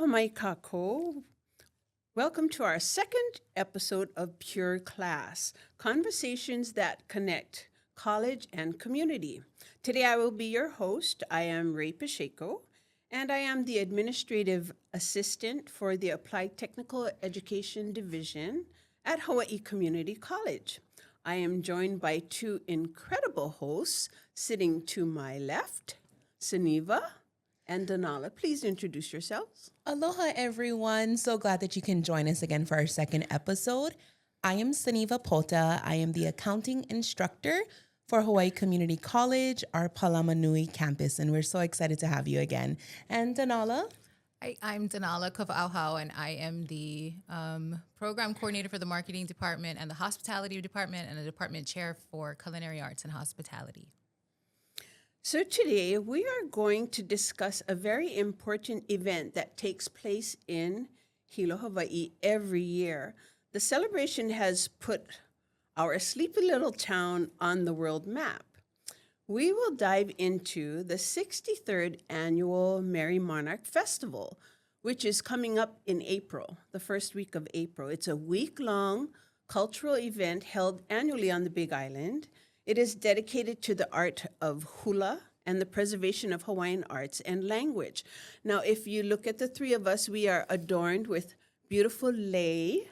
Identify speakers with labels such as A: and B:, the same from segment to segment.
A: mai kako. Welcome to our second episode of Pure Class, conversations that connect college and community. Today I will be your host. I am Ray Pacheco, and I am the administrative assistant for the Applied Technical Education Division at Hawaiʻi Community College. I am joined by two incredible hosts sitting to my left, Suniva and Donala. Please introduce yourselves.
B: Aloha, everyone. So glad that you can join us again for our second episode. I am Suniva Pota. I am the accounting instructor for Hawaiʻi Community College, our Palamanui campus, and we're so excited to have you again. And Donala?
C: I'm Donala Kovauhau, and I am the program coordinator for the marketing department and the hospitality department and the department chair for culinary arts and hospitality.
A: So today we are going to discuss a very important event that takes place in Hilo, Hawaii every year. The celebration has put our sleepy little town on the world map. We will dive into the 63rd annual Merrie Monarch Festival, which is coming up in April, the first week of April. It's a week-long cultural event held annually on the Big Island. It is dedicated to the art of hula and the preservation of Hawaiian arts and language. Now, if you look at the three of us, we are adorned with beautiful lei.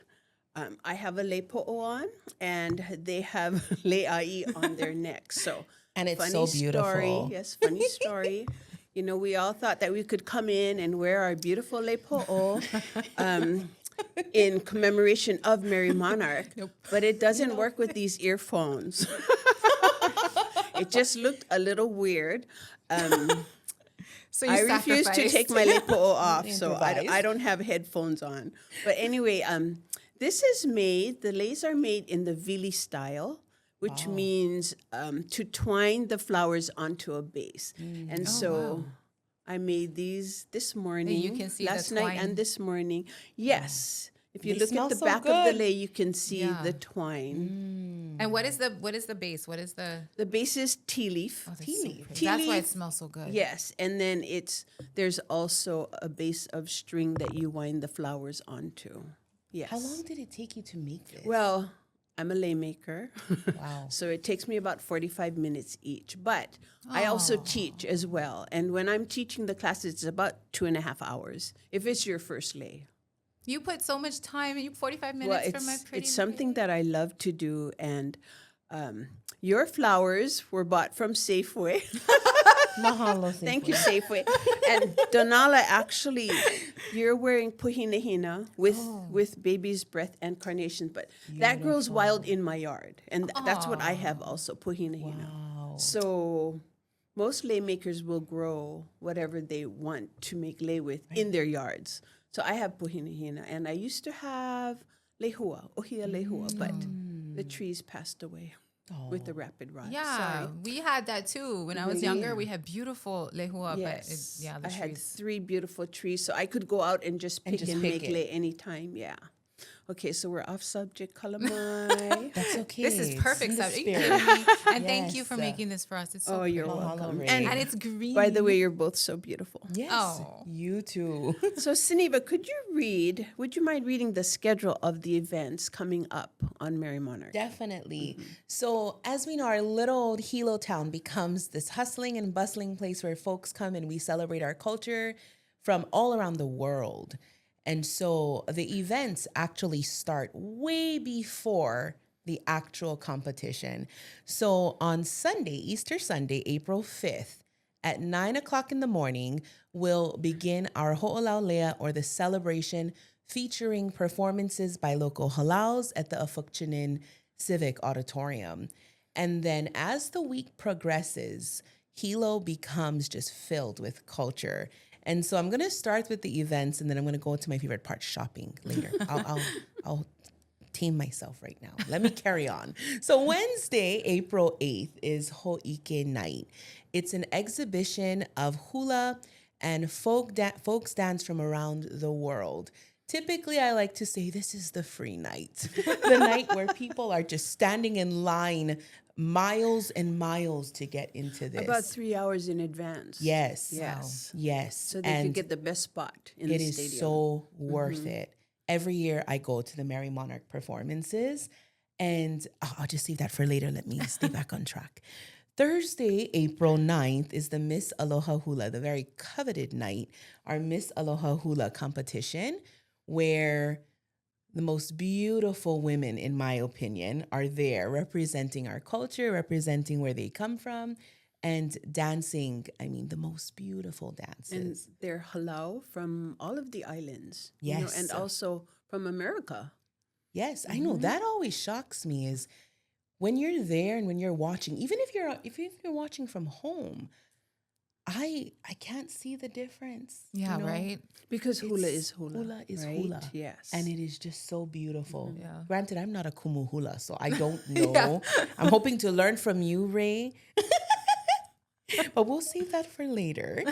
A: I have a lei po'o on, and they have le'ai on their necks. So,
B: And it's
A: funny
B: so beautiful.
A: Story. Yes, funny story. You know, we all thought that we could come in and wear our beautiful lei po'o in commemoration of Merrie Monarch, but it doesn't work with these earphones. It just looked a little weird.
C: So you
A: I refuse to
C: sacrificed.
A: take my lei po'o off, so
B: Improvise.
A: I don't have headphones on. But anyway, this is made, the leis are made in the vili style, which means to twine the flowers onto a base. And so I made these this morning,
C: you can see the
A: last night
C: twine.
A: and this morning. Yes. If you
B: They
A: look
B: smell
A: at the
B: so
A: back of the
B: good.
A: lei, you can see
C: Yeah.
A: the twine.
C: And what is the base? What is the
A: The base is tea leaf.
C: that's so
A: Tea
C: pretty. That's why
A: leaf.
C: it smells so good.
A: Yes, and then there's also a base of string that you wind the flowers onto. Yes.
B: How long did it take you to make this?
A: Well, I'm a lei maker.
B: Wow.
A: So it takes me about 45 minutes each. But I also teach as well. And when I'm teaching the classes, it's about 2.5 hours if it's your first lei.
C: You put so much time. You 45 minutes
A: Well,
C: for my pretty.
A: it's something that I love to do. And your flowers were bought from Safeway.
B: Mahalo.
A: Thank you, Safeway. And Donala, actually, you're wearing puhinahina with baby's breath and carnations, but that grows wild in my yard. And that's what I have also, puhinahina.
B: Wow.
A: So most lei makers will grow whatever they want to make lei with in their yards. So I have puhinahina, and I used to have lehua, ohia lehua, but the trees passed away with the rapid rise.
C: Yeah,
A: Sorry.
C: we had that too. When I was younger, we had beautiful lehua,
A: Yes.
C: but the
A: I had
C: trees.
A: 3 beautiful trees, so I could go out and just pick and make
B: it.
A: lei anytime. Yeah. Okay, so we're off subject, Kalamai.
B: That's okay.
C: This is perfect
B: It's in the
C: subject.
B: spirit.
C: And thank you for
B: Yes.
C: making this for us. It's so
A: Oh, you're
C: pretty.
B: Mahalo,
A: welcome.
B: Ray.
C: And it's green.
A: By the way, you're both so beautiful.
B: Yes.
C: Oh.
B: You too.
A: So, Suniva, would you mind reading the schedule of the events coming up on Merrie Monarch?
B: Definitely. So, as we know, our little old Hilo town becomes this hustling and bustling place where folks come and we celebrate our culture from all around the world. And so the events actually start way before the actual competition. So on Sunday, Easter Sunday, April 5th, at 9 o'clock in the morning, we'll begin our Ho'olaulea, or the celebration, featuring performances by local halaus at the Afukchinin Civic Auditorium. And then as the week progresses, Hilo becomes just filled with culture. And so I'm going to start with the events, and then I'm going to go to my favorite part, shopping, later. I'll tame myself right now. Let me carry on. So Wednesday, April 8th, is Ho'ike Night. It's an exhibition of hula and folks dance from around the world. Typically, I like to say this is the free night, the night where people are just standing in line miles and miles to get into this.
A: About 3 hours in advance.
B: Yes.
A: Yes.
B: Yes.
A: So they could get the best spot in
B: it
A: the
B: is
A: stadium.
B: so worth it. Every year I go to the Merrie Monarch performances, and I'll just save that for later. Let me stay back on track. Thursday, April 9th is the Miss Aloha Hula, the very coveted night, our Miss Aloha Hula competition, where the most beautiful women, in my opinion, are there representing our culture, representing where they come from, and dancing. I mean, the most beautiful dances.
A: And they're halau from all of the islands.
B: Yes.
A: And also from America.
B: Yes, I know. That always shocks me is when you're there and when you're watching, even if you're watching from home, I can't see the difference.
C: Yeah, right?
A: Because hula is hula.
B: Hula is
A: right?
B: hula.
A: Yes.
B: And it is just so beautiful.
C: Yeah.
B: Granted, I'm not a kumu hula, so I don't know. I'm hoping to learn from you, Ray. But we'll save that for later.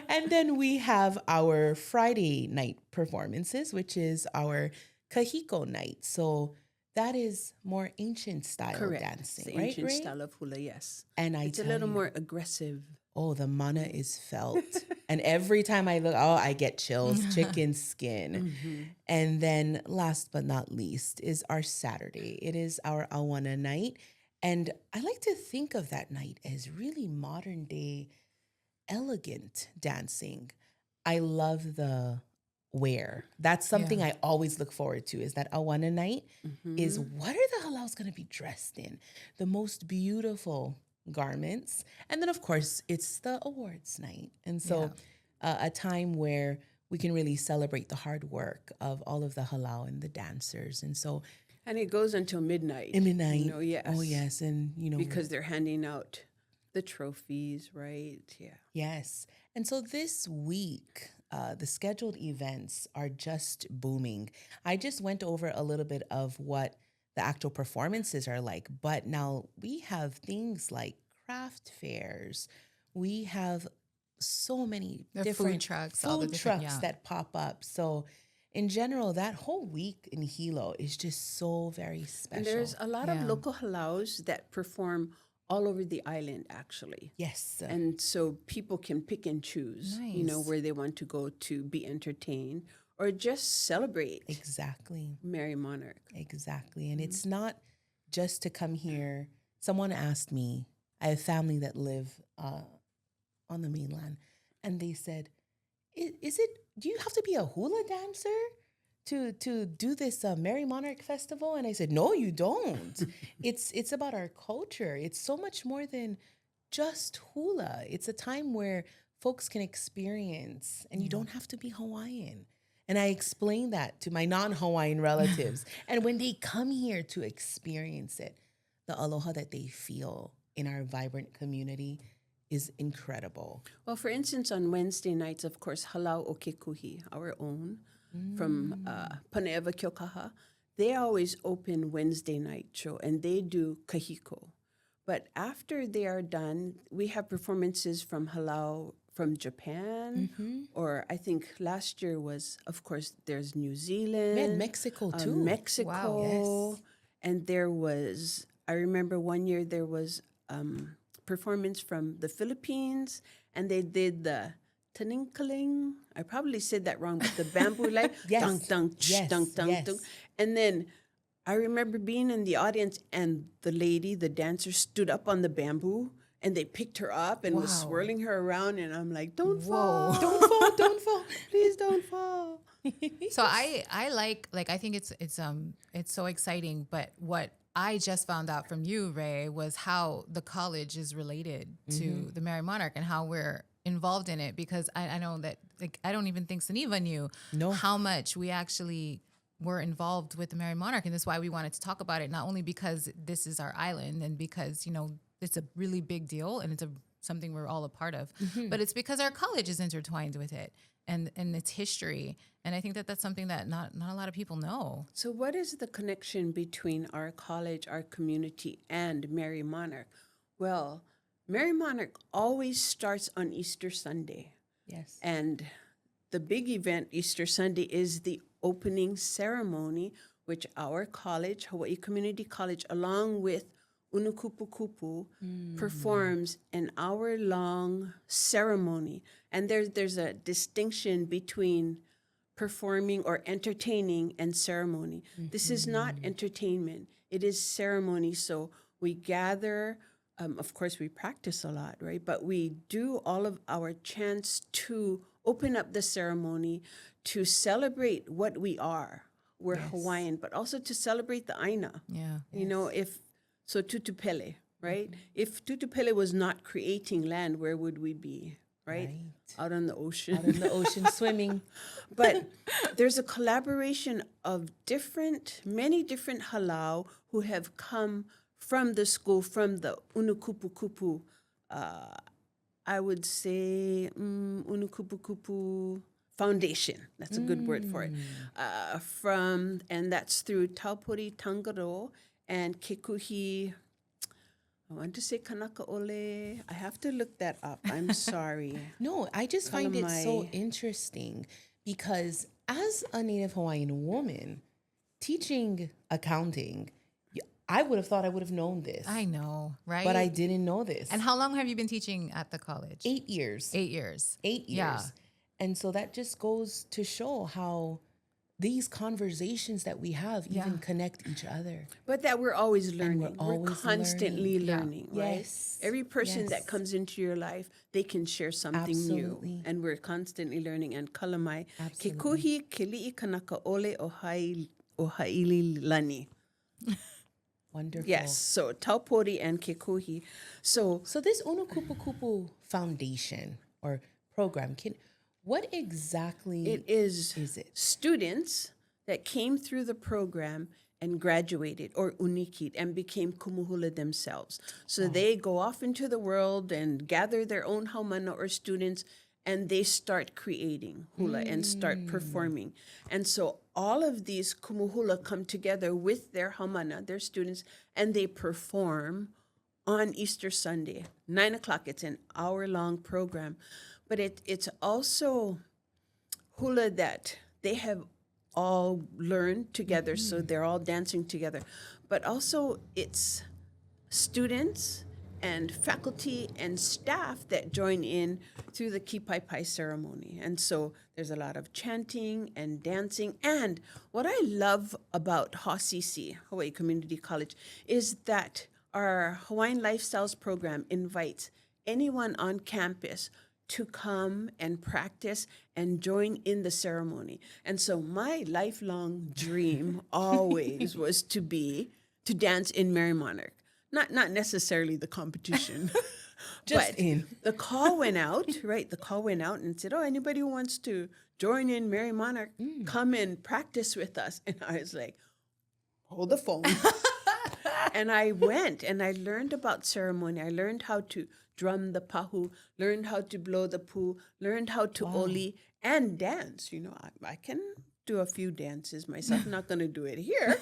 B: And then we have our Friday night performances, which is our kahiko night. So that is more ancient style
A: Correct.
B: dancing,
A: It's the
B: right,
A: ancient
B: Ray?
A: style of hula, yes.
B: And
A: It's a
B: tell
A: little
B: you,
A: more aggressive.
B: oh, the mana is felt. And every time I look, I get chills, chicken skin. And then last but not least is our Saturday. It is our Awana night. And I like to think of that night as really modern day, elegant dancing. I love the wear. That's something I always look forward to is that Awana night is what are the halaus going to be dressed in? The most beautiful garments. And then, of course, it's the awards night. And so a time where we can really celebrate the hard work of all of the halau and the dancers. And so
A: And it goes until midnight.
B: midnight.
A: Yes.
B: Oh, yes. And,
A: Because they're handing out the trophies, right? Yeah.
B: yes. And so this week, the scheduled events are just booming. I just went over a little bit of what the actual performances are like, but now we have things like craft fairs. We have so many
C: The
B: different
C: food trucks, all the different,
B: trucks that pop up. So in general, that whole week in Hilo is just so very special.
A: And there's a lot of
C: Yeah.
A: local halaus that perform all over the island, actually.
B: yes.
A: And so people can pick and choose,
C: Nice.
A: where they want to go to be entertained or just celebrate
B: Exactly.
A: Merrie Monarch.
B: Exactly. And it's not just to come here. Someone asked me, I have family that live on the mainland, and they said, do you have to be a hula dancer to do this Merrie Monarch festival? And I said, no, you don't. It's about our culture. It's so much more than just hula. It's a time where folks can experience, and you don't have to be Hawaiian. And I explain that to my non-Hawaiian relatives. And when they come here to experience it, the aloha that they feel in our vibrant community is incredible.
A: Well, for instance, on Wednesday nights, of course, Halau o Kekuhi, our own, from Pane'ewa Kiokaha, they always open Wednesday night show, and they do kahiko. But after they are done, we have performances from Halau from Japan, or I think last year was, of course, there's New Zealand.
B: We had Mexico too.
A: Mexico.
C: Wow, yes.
A: And there was, I remember one year there was performance from the Philippines, and they did the taninkaling. I probably said that wrong, but the bamboo light.
B: Yes.
A: Dunk, dunk,
B: Yes,
A: dunk, dunk,
B: yes.
A: dunk. And then I remember being in the audience, and the lady, the dancer, stood up on the bamboo, and they picked her up and was
C: Wow.
A: swirling her around, and I'm like, don't
C: Whoa.
A: fall, don't fall, don't fall, please don't fall.
C: So I like I think it's so exciting, but what I just found out from you, Ray, was how the college is related to the Merrie Monarch and how we're involved in it, because I know that I don't even think Suniva knew how much we actually were involved with the Merrie Monarch, and that's why we wanted to talk about it, not only because this is our island and because it's a really big deal and it's something we're all a part of, but it's because our college is intertwined with it and its history. And I think that that's something that not a lot of people know.
A: So what is the connection between our college, our community, and Merrie Monarch? Well, Merrie Monarch always starts on Easter Sunday.
B: Yes.
A: And the big event, Easter Sunday, is the opening ceremony, which our college, Hawaiʻi Community College, along with Unukupukupu, performs an hour-long ceremony. And there's a distinction between performing or entertaining and ceremony. This is not entertainment. It is ceremony. So we gather, of course, we practice a lot, right? But we do all of our chants to open up the ceremony to celebrate what we are. We're Hawaiian, but also to celebrate the Aina.
C: Yeah.
A: You know, so Tutupele, right? If Tutupele was not creating land, where would we be, right? Out on the ocean.
B: Out in the ocean swimming.
A: But there's a collaboration of many different halau who have come from the school, from the Unukupukupu, I would say Unukupukupu Foundation. That's a good word for it. And that's through Taupori Tangaro and Kekuhi. I want to say Kanaka Ole. I have to look that up. I'm sorry.
B: No, I just find it so interesting because as a Native Hawaiian woman teaching accounting, I would have thought I would have known this.
C: I know, right?
B: But I didn't know this.
C: And how long have you been teaching at the college?
B: 8 years.
C: 8 years.
B: 8 years.
C: Yeah.
B: And so that just goes to show how these conversations that we have even connect each other.
A: But that we're always learning.
B: we're always
A: constantly learning, right?
B: Yes.
A: Every person
B: Yes.
A: that comes into your life, they can share something
B: Absolutely.
A: new. And we're constantly learning. And kalamai,
B: Absolutely.
A: ke kuhi keli'i kanaka ole o haili lani.
B: Wonderful.
A: Yes, so taupori and ke kuhi. So
B: So this Unukupukupu Foundation or program, what exactly
A: it is
B: it?
A: students that came through the program and graduated or unikit and became kumuhula themselves. So they go off into the world and gather their own haumana or students and they start creating hula and start performing. And so all of these kumuhula come together with their haumana, their students, and they perform on Easter Sunday, 9 o'clock. It's an hour-long program. But it's also hula that they have all learned together, so they're all dancing together. But also it's students and faculty and staff that join in through the Kipaipai ceremony. And so there's a lot of chanting and dancing. And what I love about HCC, Hawaiʻi Community College, is that our Hawaiian Lifestyles program invites anyone on campus to come and practice and join in the ceremony. And so my lifelong dream always was to dance in Merrie Monarch. Not necessarily the competition.
B: Just
A: but
B: in.
A: The call went out, right? The call went out and said, oh, anybody who wants to join in Merrie Monarch, come and practice with us. And I was like, hold the phone. And I went and I learned about ceremony. I learned how to drum the pahu, learned how to blow the pu, learned how to oli and dance. You know, I can do a few dances myself. I'm not going to do it here.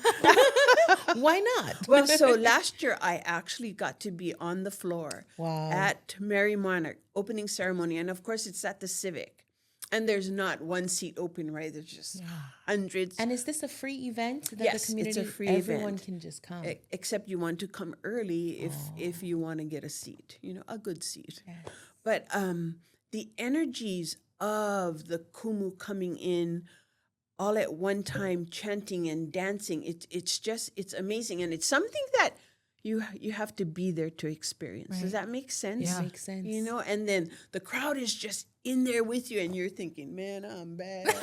B: Why not?
A: Well, so last year I actually got to be on the floor at Merrie Monarch opening ceremony. And of course, it's at the Civic. And there's not one seat open, right? There's just hundreds.
B: And is this a free event that
A: Yes,
B: the community,
A: it's a free
B: everyone
A: event.
B: can just come?
A: Except you want to come early if you want to get a seat, you know, a good seat. But the energies of the kumu coming in all at one time, chanting and dancing, it's amazing. And it's something that you have to be there to experience. Does that make sense?
C: Yeah.
B: Makes sense.
A: You know, and then the crowd is just in there with you and you're thinking, man, I'm bad. Look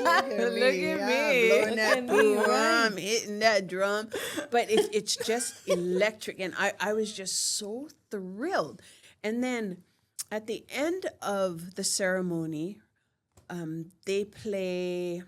A: at me. I'm blowing that poo, I'm hitting that drum. But it's just electric. And I was just so thrilled. And then at the end of the ceremony, they play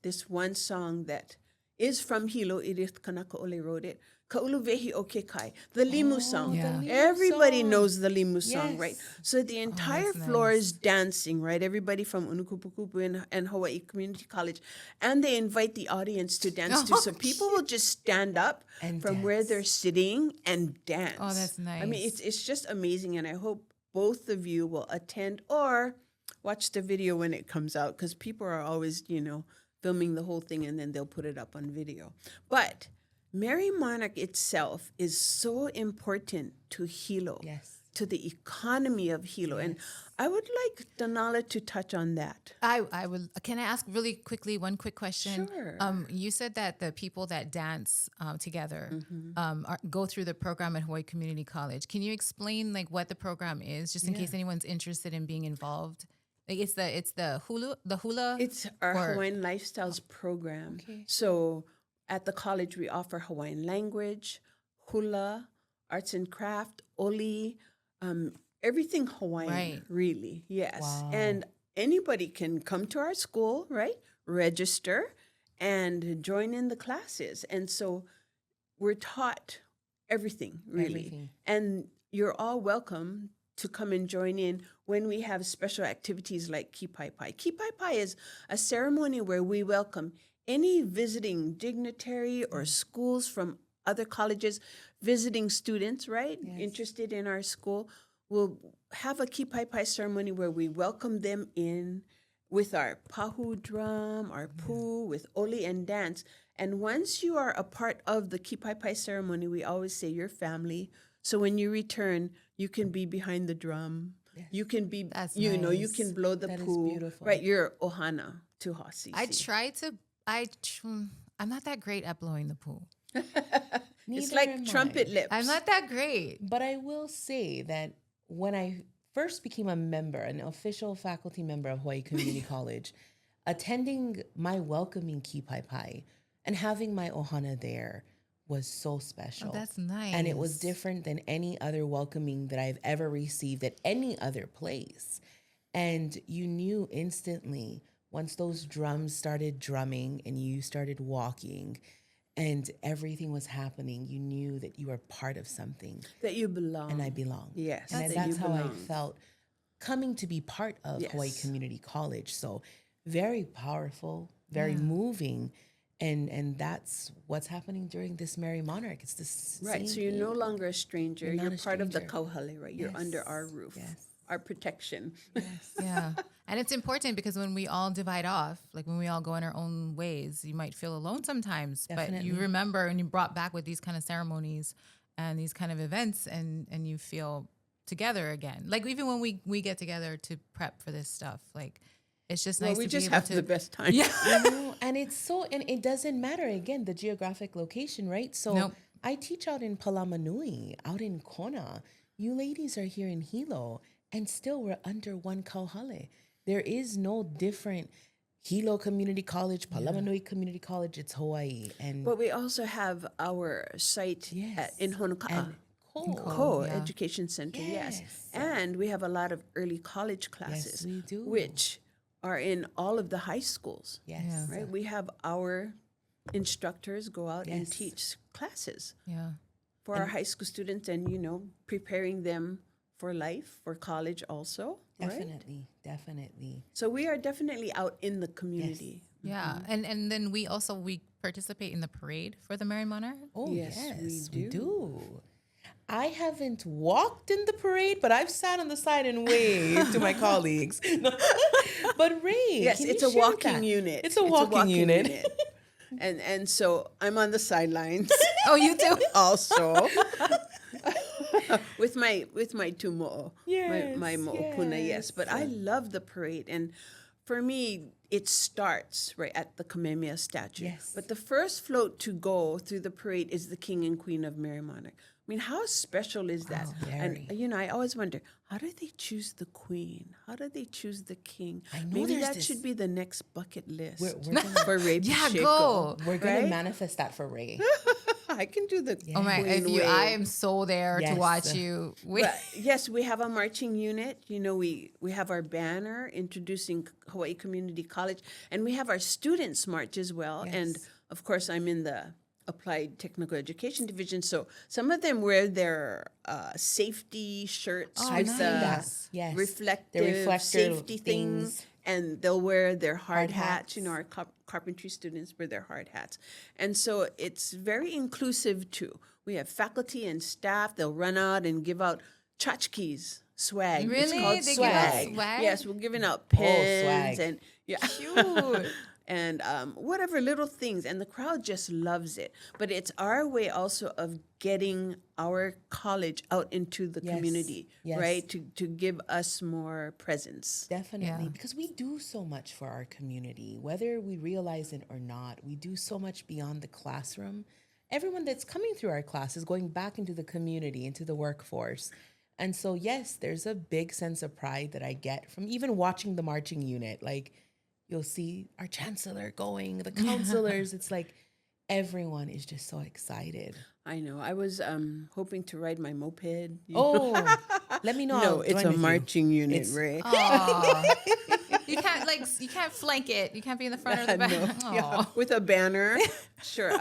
A: this one song that is from Hilo. Edith Kanaka Ole wrote it. Kauluvehi o Kekai, the Limu song.
C: Yeah.
A: Everybody knows the Limu song,
B: Yes.
A: right? So the entire
C: that's
A: floor
C: nice.
A: is dancing, right? Everybody from Unukupukupu and Hawaiʻi Community College. And they invite the audience to dance too. So people will just stand up
B: And
A: from where
B: dance.
A: they're sitting and dance.
C: Oh, that's
A: I mean,
C: nice.
A: it's just amazing. And I hope both of you will attend or watch the video when it comes out because people are always, you know, filming the whole thing, and then they'll put it up on video. But Merrie Monarch itself is so important to Hilo,
B: Yes.
A: to the economy of Hilo. And I would like Donala to touch on that.
C: I would. Can I ask really quickly one quick question?
A: Sure.
C: You said that the people that dance together
A: Mm-hmm.
C: go through the program at Hawaiʻi Community College. Can you explain like what the program is, just in case anyone's interested in being involved? Like it's the hula.
A: It's our
C: or-
A: Hawaiian Lifestyles program. So at the college, we offer Hawaiian language, hula, arts and craft, oli, everything Hawaiian,
C: Right.
A: really. Yes.
B: Wow.
A: And anybody can come to our school, right? Register and join in the classes. And so we're taught everything, really.
B: Everything.
A: And you're all welcome to come and join in when we have special activities like Kipai Pai. Kipai Pai is a ceremony where we welcome any visiting dignitary or schools from other colleges, visiting students, right? Interested in our school. We'll have a Kipai Pai ceremony where we welcome them in with our pahu drum, our pu, with oli and dance. And once you are a part of the Kipai Pai ceremony, we always say you're family. So when you return, you can be behind the drum. You can be,
C: That's
A: you
C: nice.
A: can blow the
B: That is
A: pu.
B: beautiful.
A: Right, you're ohana to Hasi.
C: I'm not that great at blowing the pool.
A: It's
B: Neither
A: like
B: am
A: trumpet
B: I.
A: lips.
C: I'm not that great.
B: But I will say that when I first became a member, an official faculty member of Hawaiʻi Community College, attending my welcoming Kipai Pai and having my ohana there was so special.
C: Oh, that's nice.
B: And it was different than any other welcoming that I've ever received at any other place. And you knew instantly once those drums started drumming and you started walking and everything was happening, you knew that you were part of something
A: that you belong.
B: and I belong.
A: Yes,
B: And
A: that
B: that's
A: you
B: how I
A: belong.
B: felt coming to be part of
A: Yes.
B: Hawaiʻi Community College. So very powerful, very moving. And that's what's happening during this Merrie Monarch. It's the
A: Right,
B: same
A: so you're no longer a stranger.
B: You're not
A: You're
B: a
A: part of the
B: stranger.
A: kauhale, right? You're under our roof,
B: Yes.
A: our protection.
C: Yeah. And it's important because when we all divide off, like when we all go in our own ways, you might feel alone sometimes. But you
B: Definitely.
C: remember and you brought back with these kind of ceremonies and these kind of events and you feel together again. Like even when we get together to prep for this stuff, like it's just nice
A: Well, we
C: to
A: just
C: be able
A: have
C: to
A: the best time.
C: Yeah.
B: You know, and it's so, and it doesn't matter again, the geographic location, right? So
C: Nope.
B: I teach out in Palamanui, out in Kona. You ladies are here in Hilo, and still we're under one kauhale. There is no different Hilo Community College, Palamanui Community College. It's Hawaii, and
A: But we also have our site in Honoka'a.
B: and
A: Ko
C: yeah.
A: Education Center, yes.
B: Yes.
A: And we have a lot of early college classes,
B: we do.
A: which are in all of the high schools,
B: yes,
C: Yeah.
A: right? We have our instructors go out and
B: Yes.
A: teach classes
C: Yeah.
A: for our high school students and, preparing them for life, for college also, right?
B: definitely.
A: So we are definitely out in the community.
C: Yeah. And then we participate in the parade for the Merrie Monarch.
B: Oh
A: Yes,
B: yes,
A: we
B: we do. I haven't walked in the parade, but I've sat on the side and waved to my colleagues. No. But Ray,
A: Yes,
B: can
A: it's
B: you
A: a
B: share
A: walking
B: that?
A: unit.
B: It's a walking unit.
A: And so I'm on the sidelines
C: Oh, you do?
A: also with my tumo'o, my
B: Yes,
A: mo'opuna, yes. But I love the parade, and for me, it starts right at the Kamehameha statue.
B: Yes.
A: But the first float to go through the parade is the King and Queen of Merrie Monarch. I mean, how special is that?
B: very.
A: And I always wonder, how do they choose the queen? How do they choose the king?
B: I know
A: Maybe
B: there's
A: that
B: this-
A: should be the next bucket list
B: We're gonna-
A: for Ray
C: Yeah,
A: Pacheco.
C: go.
B: We're gonna
A: Right?
B: manifest that for Ray.
A: I can do the
C: Oh my!
A: queen wave.
C: I am so there to
B: Yes.
C: watch you.
A: But yes, we have a marching unit. We have our banner introducing Hawaiʻi Community College, and we have our students march as well. And of course, I'm in the Applied Technical Education Division, so some of them wear their safety shirts with
B: I've
A: the
B: seen that. Yes.
A: reflective
B: The reflector
A: safety
B: things.
A: things, and they'll wear their hard
B: Hard
A: hats.
B: hats.
A: Our carpentry students wear their hard hats, and so it's very inclusive too. We have faculty and staff. They'll run out and give out tchotchkes, swag. It's
C: Really?
A: called
C: They give
A: swag.
C: out swag?
A: Yes, we're giving out pens
B: swag.
A: and yeah.
C: Cute.
A: and whatever little things. And the crowd just loves it. But it's our way also of getting our college out into the
B: Yes,
A: community,
B: yes.
A: right? To give us more presence.
B: Definitely,
C: Yeah.
B: because we do so much for our community, whether we realize it or not. We do so much beyond the classroom. Everyone that's coming through our class is going back into the community, into the workforce. And so, yes, there's a big sense of pride that I get from even watching the marching unit. Like, you'll see our chancellor going, the counselors. It's like everyone is just so excited.
A: I know. I was hoping to ride my moped.
B: Oh, let me know.
A: No,
B: I'll
A: it's
B: join
A: a
B: with you.
A: marching unit,
B: It's-
A: Ray.
C: Aw. You can't flank it. You can't be in the front or the back.
A: No. Yeah,
C: Aw.
A: with a banner. Sure.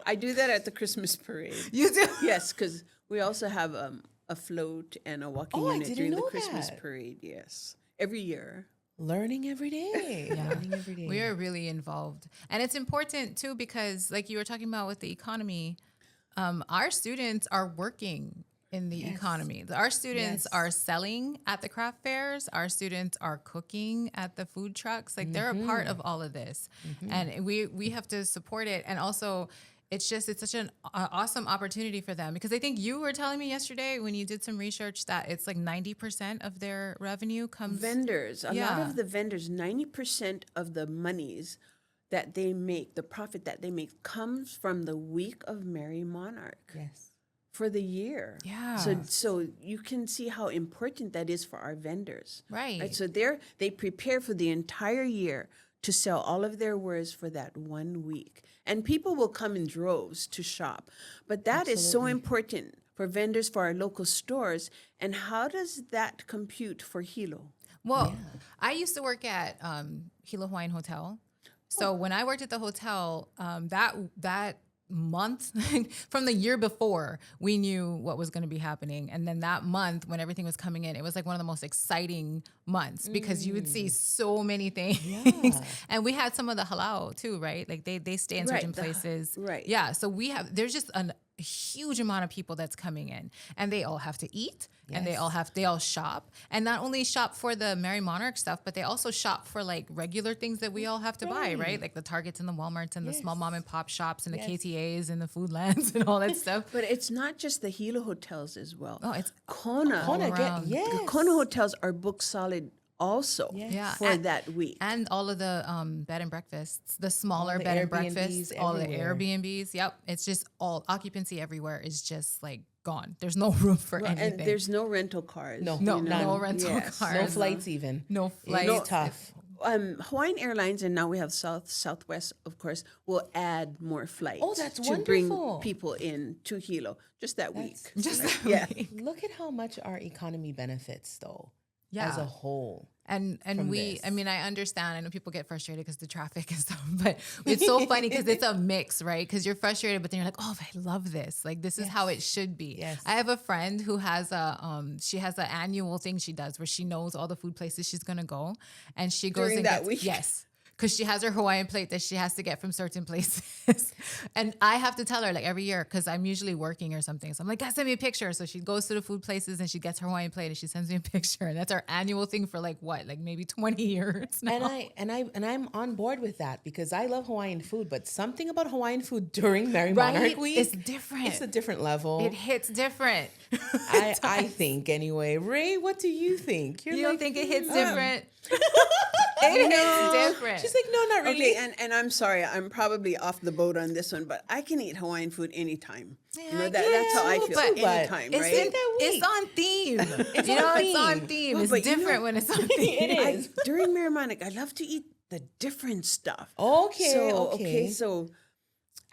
A: I do that at the Christmas parade.
C: You do.
A: Yes, because we also have a float and a walking
B: Oh, I
A: unit
B: didn't
A: during the
B: know
A: Christmas
B: that.
A: parade. Yes, every year.
B: Learning every day. Learning every day.
C: We are really involved. And it's important too because like you were talking about with the economy, our students are working in the economy. Our students
B: Yes.
C: are selling at the craft fairs. Our students are cooking at the food trucks. Like they're a part of all of this. And we have to support it. And also it's such an awesome opportunity for them because I think you were telling me yesterday when you did some research that it's like 90% of their revenue comes
A: Vendors, a lot
C: Yeah.
A: of the vendors, 90% of the monies that they make, the profit that they make, comes from the week of Merrie Monarch
B: Yes.
A: for the year.
C: Yeah.
A: So you can see how important that is for our vendors.
C: Right.
A: So they prepare for the entire year to sell all of their wares for that 1 week. And people will come in droves to shop. But that is so important for vendors, for our local stores. And how does that compute for Hilo?
C: Well, I used to work at Hilo Hawaiian Hotel. So when I worked at the hotel, that month from the year before, we knew what was going to be happening. And then that month when everything was coming in, it was like one of the most exciting months because you would see so many things.
B: Yeah.
C: And we had some of the halal too, right? Like they stay in
A: Right,
C: certain
A: the
C: places.
A: right.
C: Yeah. So there's just a huge amount of people that's coming in and they all have to eat and they all shop, and not only shop for the Merrie Monarch stuff, but they also shop for like regular things that we all have to buy, right? Like the Targets and the Walmarts and the small mom and pop shops and the KTAs and the food lands and all that stuff.
A: But it's not just the Hilo hotels as well.
C: Oh, it's
A: Kona.
B: Kona,
C: around.
B: yes.
A: The Kona hotels are booked solid also
C: Yeah.
A: for that week.
C: and all of the bed and breakfasts, the smaller
B: the
C: bed and
B: Airbnbs
C: breakfasts, all
B: everywhere.
C: the Airbnbs. Yep. It's just all occupancy everywhere is just like gone. There's no room for anything.
A: And there's no rental cars.
B: No,
C: no,
A: you know?
C: no rental
A: Yes.
C: cars.
B: No flights even.
C: No
B: It's
C: flights.
B: tough.
A: Hawaiian Airlines, and now we have Southwest, of course, will add more flights.
B: Oh, that's
A: to bring
B: wonderful.
A: people in to Hilo just that week.
C: Just
A: right?
C: that
A: Yeah.
C: week.
B: Look at how much our economy benefits though.
C: Yeah.
B: As a whole.
C: And
B: from
C: we,
B: this.
C: I mean, I understand. I know people get frustrated because the traffic and stuff, but it's so funny because it's a mix, right? Because you're frustrated, but then you're like, oh, I love this. Like this is how it should be.
B: Yes.
C: I have a friend who has she has an annual thing she does where she knows all the food places she's gonna go, and she goes
A: During
C: and
A: that
C: gets,
A: week?
C: yes. Because she has her Hawaiian plate that she has to get from certain places. And I have to tell her like every year because I'm usually working or something. So I'm like, guys, send me a picture. So she goes to the food places and she gets her Hawaiian plate and she sends me a picture. And that's our annual thing for like what? Like maybe 20 years now.
B: And I'm on board with that because I love Hawaiian food, but something about Hawaiian food during Merrie
C: Right?
B: Monarch Week,
C: It's different.
B: It's a different level.
C: It hits different.
B: I think anyway. Ray, what do you think? You're
C: You don't
B: like,
C: think it hits different? It hits different.
B: She's like, no, not really.
A: Okay, and I'm sorry, I'm probably off the boat on this one, but I can eat Hawaiian food anytime. That's how I feel.
C: but
A: Anytime,
C: it's,
A: right?
C: it's on theme.
B: It's
C: you know,
B: on
C: it's on
B: theme.
C: theme.
A: Well,
C: It's
A: but you
C: different
A: know-
C: when it's on theme.
B: It is.
A: During Merrie Monarch, I love to eat the different stuff.
B: Okay,
A: Okay, so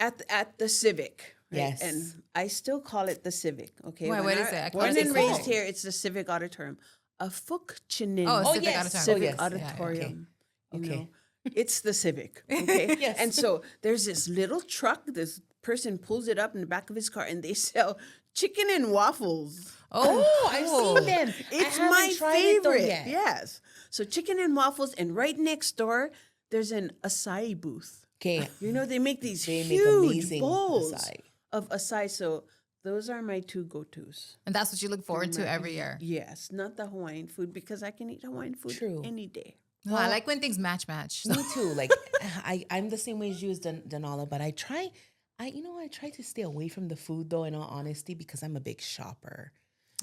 A: at the Civic. Right?
B: Yes.
A: And I still call it the Civic. Okay.
C: Why,
A: When
C: what is
A: I-
C: it? I call
A: Born
C: it
A: and
C: the
A: raised
C: Civic.
A: here, it's the Civic Auditorium. A Fuk Chinin.
C: Oh, Civic
B: yes.
C: Auditorium.
A: Civic
B: yes. Yeah,
A: Auditorium. You
B: Okay.
A: know, it's the Civic. Okay.
B: Yes.
A: And so there's this little truck. This person pulls it up in the back of his car, and they sell chicken and waffles.
B: Oh, I've
C: cool.
B: seen them.
A: It's
B: I haven't
A: my
B: tried it though
A: favorite.
B: yet.
A: Yes. So chicken and waffles, and right next door there's an acai booth.
B: Okay.
A: You know, they make these
B: They make
A: huge
B: amazing
A: bowls
B: acai.
A: of acai. So those are my two go-tos.
C: And that's what you look forward to every year.
A: Yes, not the Hawaiian food because I can eat Hawaiian food
B: True.
A: any day.
C: No, I like when things match.
B: Me too. Like I'm the same way as you as Danala, but I try to stay away from the food though, in all honesty, because I'm a big shopper.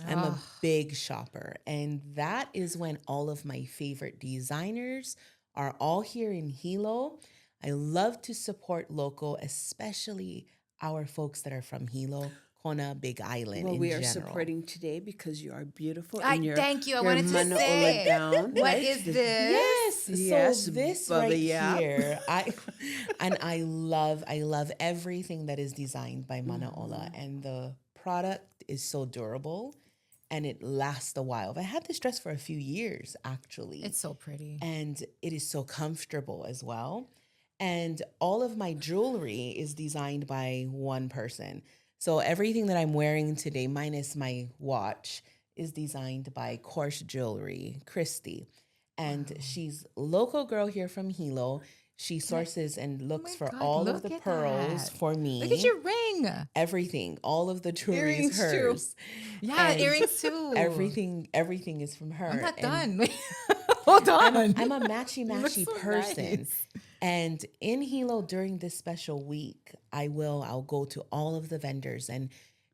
B: I'm a big shopper. And that is when all of my favorite designers are all here in Hilo. I love to support local, especially our folks that are from Hilo, Kona, Big Island
A: Well,
B: in
A: we are
B: general.
A: supporting today because you are beautiful.
C: Thank you. I
A: your
C: wanted to
A: manaola
C: say,
A: gown,
C: what
A: right?
C: is this?
B: Yes.
A: Yes,
B: So this
A: Bubba
B: right
A: Yap.
B: here, I love everything that is designed by Manaola, and the product is so durable and it lasts a while. I had this dress for a few years actually.
C: It's so pretty.
B: And it is so comfortable as well. And all of my jewelry is designed by one person. So everything that I'm wearing today, minus my watch, is designed by Korsh Jewelry, Christy. And she's a local girl here from Hilo. She sources and looks for
C: God,
B: all of
C: look
B: the
C: at
B: pearls
C: that.
B: for me.
C: Look at your ring.
B: Everything, all of the jewelry
A: Earrings
B: is
A: too.
B: hers.
C: Yeah,
B: And
C: earrings too.
B: Everything is from her.
C: I'm not
B: And
C: done. Hold on.
B: I'm a matchy
C: so
B: person.
C: nice.
B: And in Hilo during this special week, I'll go to all of the vendors, and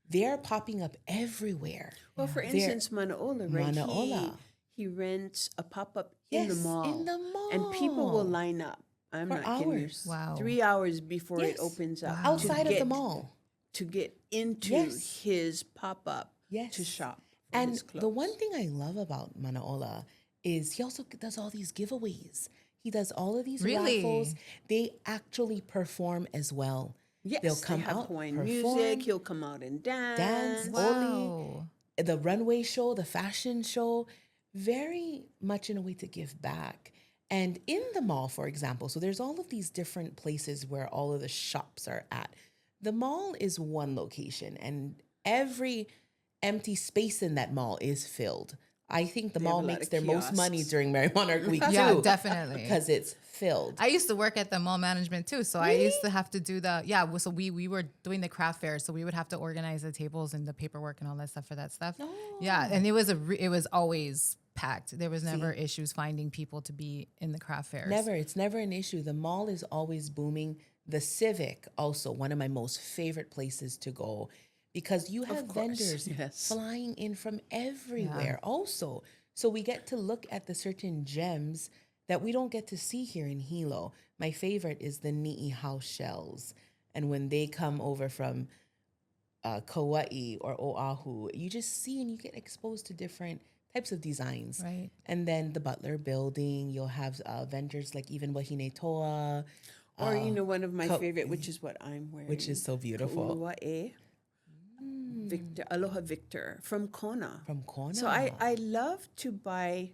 B: they're popping up everywhere.
A: Well, for
B: They're-
A: instance, Manaola, right?
B: Manaola.
A: He rents a pop-up in the
B: Yes,
A: mall.
B: in the
A: And people will
B: mall.
A: line up. I'm
B: For
A: not kidding you.
B: hours.
C: Wow.
A: 3 hours before it
B: Yes.
A: opens up.
C: Wow.
B: Outside of the mall.
A: To get into
B: Yes.
A: his pop-up
B: Yes.
A: to shop for
B: And
A: his clothes.
B: the one thing I love about Manaola is he also does all these giveaways. He does all of these
C: Really?
B: raffles. They actually perform as well.
A: Yes,
B: They'll come
A: they have
B: out,
A: Hawaiian
B: perform,
A: music. He'll come out and dance.
C: Wow.
B: the runway show, the fashion show, very much in a way to give back. And in the mall, for example, so there's all of these different places where all of the shops are at. The mall is one location, and every empty space in that mall is filled. I think the
A: They have
B: mall
A: a lot
B: makes
A: of
B: their most money
A: kiosks.
B: during Merrie Monarch Week
C: Yeah,
B: too.
C: definitely.
B: Because it's filled.
C: I used to work at the mall management too, so I used to have to do so we were doing the craft fair, so we would have to organize the tables and the paperwork and all that stuff for that stuff. Yeah, and it was always packed. There was never issues finding people to be in the craft fairs.
B: Never. It's never an issue. The mall is always booming. The Civic, also one of my most favorite places to go, because you have
A: course,
B: vendors
A: yes.
B: flying in from everywhere also. So we get to look at the certain gems that we don't get to see here in Hilo. My favorite is the Ni'i house shells. And when they come over from Kauai or Oahu, you just see and you get exposed to different types of designs.
C: Right.
B: And then the Butler Building, you'll have vendors like even Wahine Toa.
A: Or, one of my favorite, which is what I'm wearing.
B: Which is so beautiful.
A: Ka'ua'e. Victor, Aloha Victor from Kona.
B: From Kona.
A: So I love to buy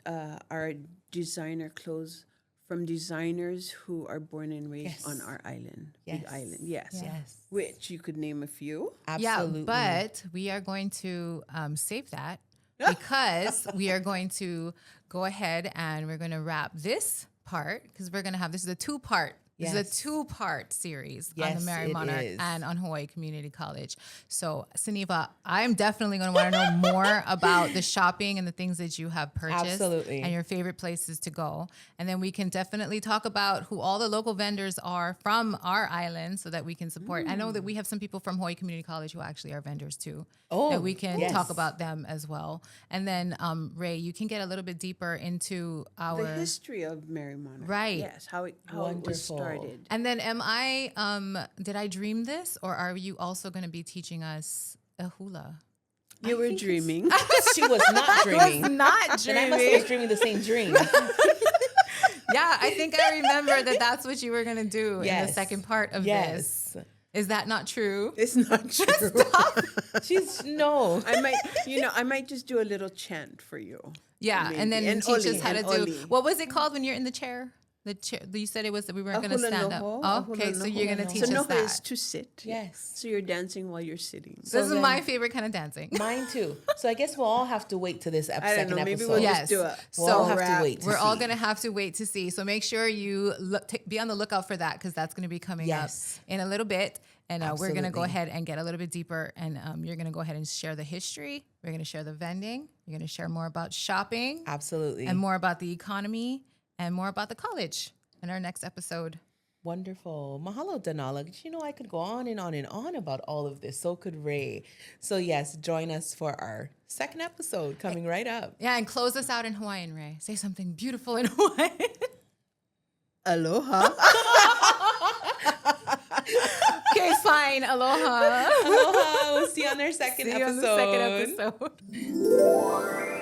A: our designer clothes from designers who are born and raised
B: Yes.
A: on our island. Big
B: Yes.
A: island, yes.
B: Yes.
A: Which you could name a few.
B: Absolutely.
C: Yeah, but we are going to save that because we are going to go ahead and we're going to wrap this part because we're going to have this is a two-part. This
B: Yes.
C: is a two-part series on
B: Yes,
C: the Merrie
B: it
C: Monarch
B: is.
C: and on Hawaiʻi Community College. So, Suniva, I'm definitely going to want to know more about the shopping and the things that you have purchased
B: Absolutely.
C: and your favorite places to go. And then we can definitely talk about who all the local vendors are from our island so that we can support. I know that we have some people from Hawaiʻi Community College who actually are vendors too.
B: Oh,
C: that we can
B: yes.
C: talk about them as well. And then, Ray, you can get a little bit deeper into our...
A: The history of Merrie Monarch.
C: Right.
A: Yes, how it was
B: Wonderful.
A: started.
C: And then did I dream this or are you also going to be teaching us a hula?
A: You were dreaming.
B: She was not dreaming.
C: Not
B: And I must have was dreaming the same dream.
C: Yeah, I think I remember that's what you were going to do in the
B: Yes.
C: second part of
B: Yes.
C: this. Is that not true?
A: It's not true.
B: She's no.
A: I might just do a little chant for you.
C: Yeah,
A: Maybe.
C: and then
A: And
C: teach
A: Oli,
C: us how to
A: and
C: do...
A: Oli.
C: What was it called when you're in the chair? The chair. You said it was that we weren't going to stand up.
A: Noho,
C: Oh, okay, so you're going to teach
A: so
C: us
A: noho
C: that.
A: is to sit.
B: Yes.
A: So you're dancing while you're sitting.
C: This
B: So
C: is
B: then-
C: my favorite kind of dancing.
B: Mine too. So I guess we'll all have to wait to this
A: I don't
B: second
A: know. Maybe
B: episode.
A: we'll
C: Yes.
A: just do it.
B: We'll all have to
A: wrap.
B: wait to
C: We're all
B: see.
C: going to have to wait to see. So make sure you be on the lookout for that because that's going to be coming
B: Yes.
C: up in a little bit. And we're going to go
B: Absolutely.
C: ahead and get a little bit deeper. And you're going to go ahead and share the history. We're going to share the vending. You're going to share more about shopping
B: Absolutely.
C: and more about the economy and more about the college in our next episode.
B: Wonderful. Mahalo, Danala. You know, I could go on and on and on about all of this. So could Ray. So yes, join us for our second episode coming right up.
C: Yeah, and close us out in Hawaiian, Ray. Say something beautiful in Hawaiian.
A: Aloha.
C: Okay, fine. Aloha.
B: Aloha. We'll see you on our second
C: See you
B: episode.
C: on the second episode.